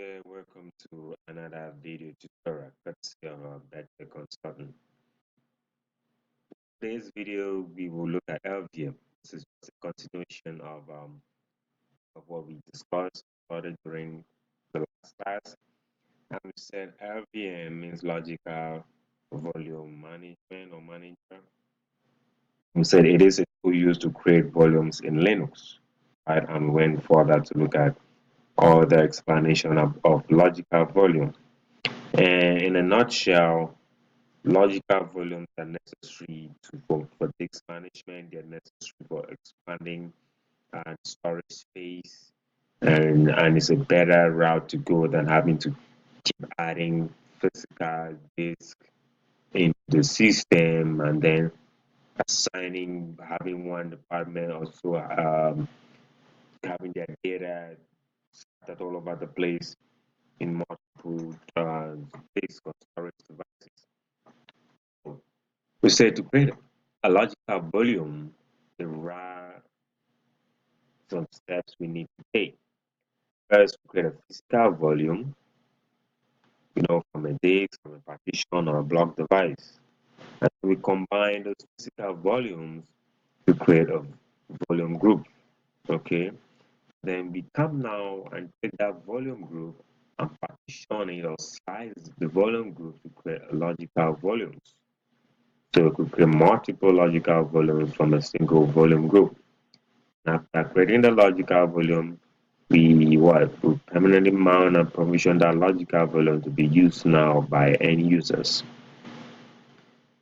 there, welcome to another video tutorial courtesy of our better consultant. Today's video we will look at LVM. This is just a continuation of what we discussed further during the last class. And we said LVM means logical volume management or manager. We said it is a tool used to create volumes in Linux, right? And we went further to look at all the explanation of logical volume. And in a nutshell, logical volumes are necessary for disk management. They're necessary for expanding storage space, and it's a better route to go than having to keep adding physical disk into the system and then assigning, having one department also having their data scattered all over the place in multiple disk or storage devices. We say to create a logical volume, there are some steps we need to take. First, we create a physical volume, from a disk, from a partition, or a block device. And we combine those physical volumes to create a volume group. Okay. Then we come now and take that volume group and partition it or slice the volume group to create logical volumes. So we could create multiple logical volumes from a single volume group. After creating the logical volume, we permanently mount and provision that logical volume to be used now by end users.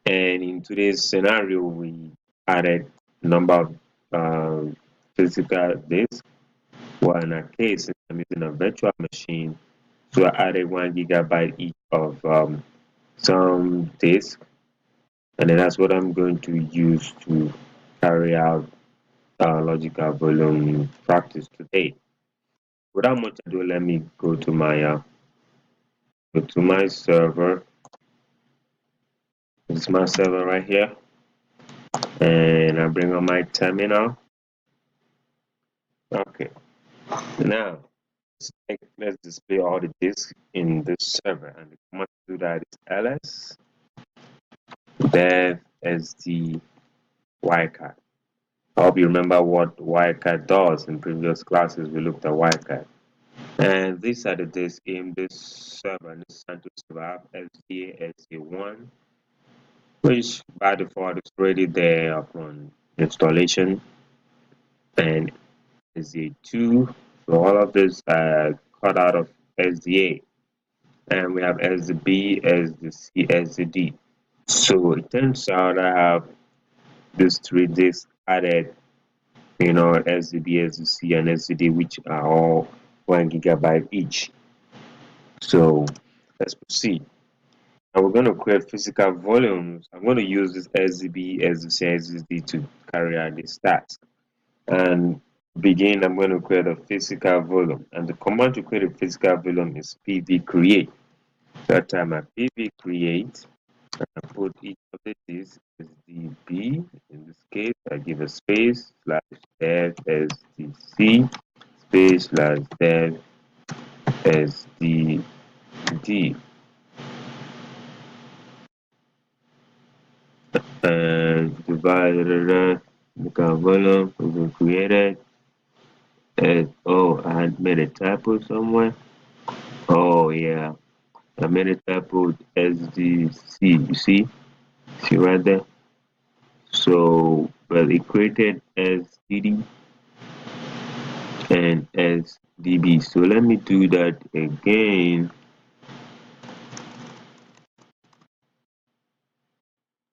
And in today's scenario, we added number of physical disks. Well, in our case, since I'm using a virtual machine, so I added 1 GB each of some disk, and then that's what I'm going to use to carry out logical volume practice today. Without much ado, let me go to my server. It's my server right here, and I bring on my terminal. Okay, now let's display all the disks in this server, and the command to do that is ls dev sd wildcard. I hope you remember what wildcard does. In previous classes, we looked at wildcard. And these are the disks in this server, this Santos server, SDA, SDA1, which by default is already there upon installation, and SDA2. So all of this are cut out of SDA. And we have SDB, SDC, SDD. So it turns out I have these three disks added, SDB, SDC, and SDD, which are all 1 GB each. So let's proceed. And we're going to create physical volumes. I'm going to use this SDB, SDC, SDD to carry out this task. And begin, I'm going to create a physical volume. And the command to create a physical volume is pv create. That time I pv create, and I put each of these SDB. In this case, I give a space /dev SDC space /dev SDD. And divided the volume was created. And I had made a typo somewhere. Oh yeah, I made a typo with SDC. You see right there. So, well, it created SDD and SDB. So let me do that again.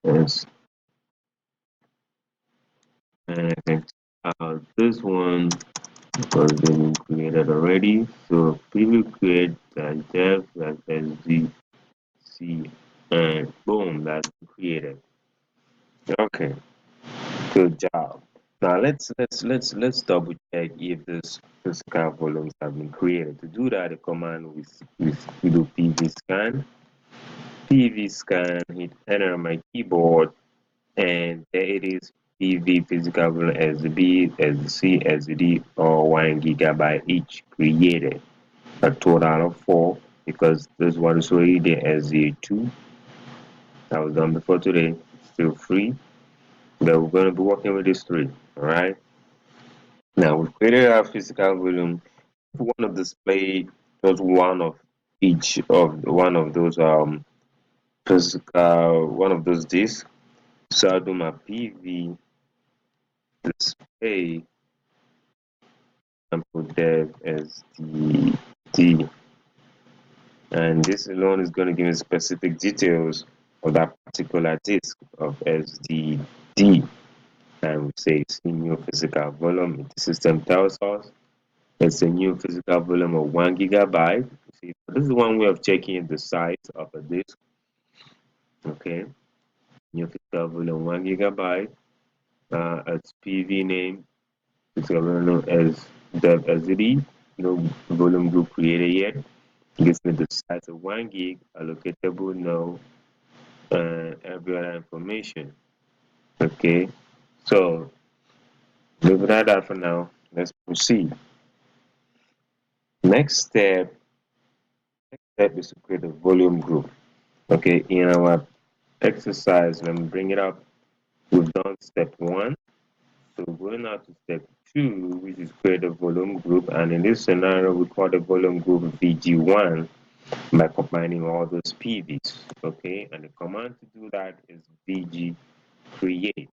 Yes, and I can out this one because they've been created already. So preview create dev SDC, and boom, that's created. Okay, good job. Now let's double check if this physical volumes have been created. To do that, the command we do pv scan, hit enter on my keyboard, and there it is. PV physical volume SDB, SDC, SDD, or 1 GB each created. a total of 4 because this one is already there as a 2 that was done before today, still free. But we're going to be working with this 3. All right. Now we've created our physical volume. If we want to display just one of each of one of those physical one of those disks, so I'll do my PV display and put dev as the D, and this alone is going to give me specific details of that particular disk of SDD. And we say it's a new physical volume. The system tells us it's a new physical volume of 1 GB. See, this is one way of checking the size of a disk. Okay, new physical volume 1 GB. Its PV name is known as dev SDD. No volume group created yet. Gives me the size of 1 gig, allocatable no, and every other information. Okay, so leave it at that for now. Let's proceed. Next step is to create a volume group. Okay, in our exercise, let me bring it up. We've done step 1. So going now to step 2, which is create a volume group. And in this scenario, we call the volume group VG1 by combining all those PVs. Okay, and the command to do that is VG create.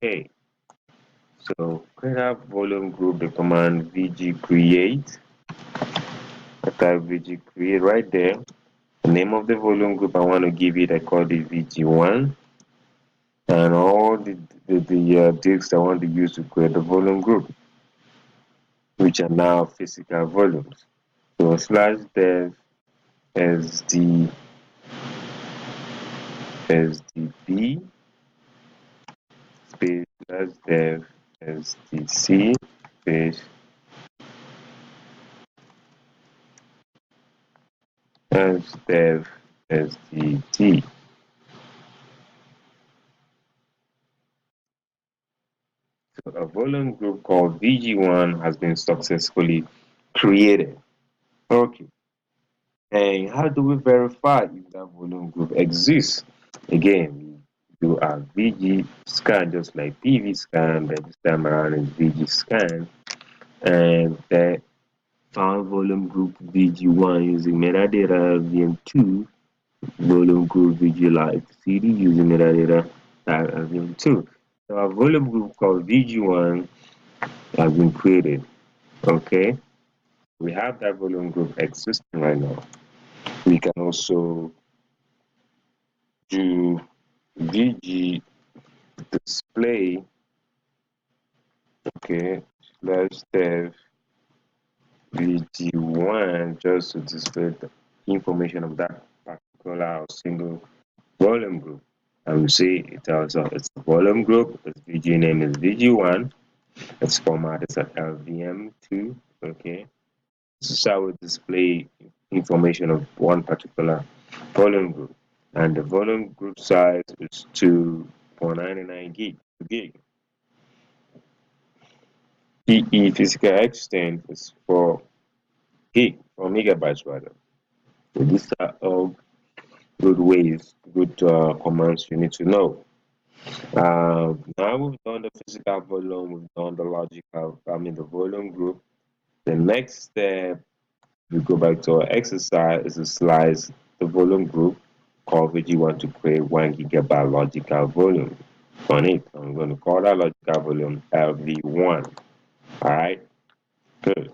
Okay, so create a volume group, the command VG create. I type VG create right there. The name of the volume group I want to give it, I call it VG1. And all the disks I want to use to create the volume group, which are now physical volumes. So slash dev sdb space slash dev sdc space slash dev sdd. So a volume group called VG1 has been successfully created. Okay. And how do we verify if that volume group exists? Again, we do our VG scan just like PV scan, but this time around is VG scan. And that found volume group VG1 using metadata LVM2, volume group VG Live CD using metadata LVM2. So our volume group called VG1 has been created. Okay, we have that volume group existing right now. We can also do VG display, okay, slash dev VG1 just to display the information of that particular or single volume group. And we see it tells us it's a volume group, its VG name is VG1, its format is at LVM2, okay. This is how we display information of one particular volume group. And the volume group size is 2.99 gig. PE physical extent is 4 megabytes rather. So these are all good ways, good commands you need to know. Now we've done the physical volume, we've done the the volume group. The next step, we go back to our exercise, is to slice the volume group called which you want to create 1 GB logical volume on it. I'm going to call that logical volume LV1. All right, good.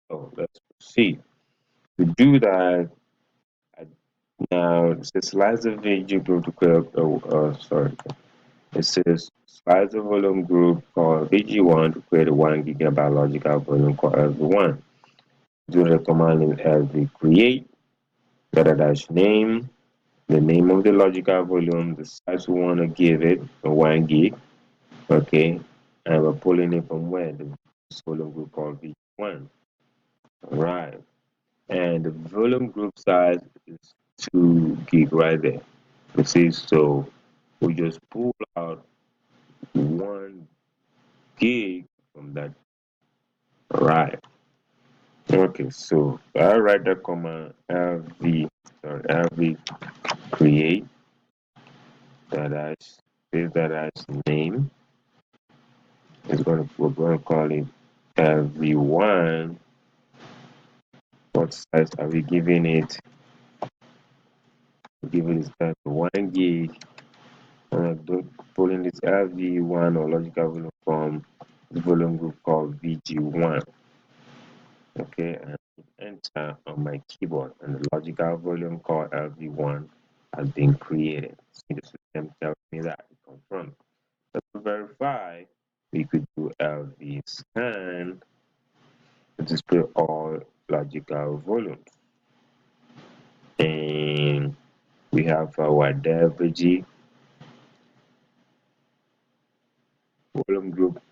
So let's proceed. To do that, now it says slice the VG group to create. It says slice the volume group called VG1 to create a 1 GB logical volume called LV1. Do the command in LV create, dash name, the name of the logical volume, the size we want to give it, 1 gig, okay, and we're pulling it from where? The volume group called VG1. Right. And the volume group size is 2 gig right there. You see, so we just pull out 1 gig from that. Right. Okay, so I write the command lv create dash this dash name is going to we're going to call it lv1. What size are we giving it? We're giving this guy 1 gig. Pulling this lv1 or logical volume from the volume group called vg1. Okay, and enter on my keyboard, and the logical volume called lv1 has been created. See, the system tells me that it confirmed. So to verify, we could do lv scan to display all logical volumes. And we have our DevG volume group.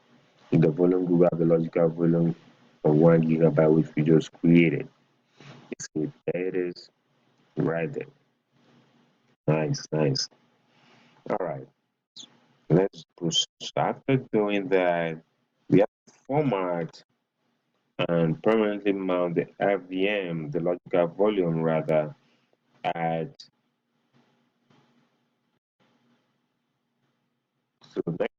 In the volume group, we have the logical volume of 1 gigabyte, which we just created. So there it is, right there. Nice, nice. All right, let's push. After doing that, we have to format and permanently mount the LVM, the logical volume rather, at so next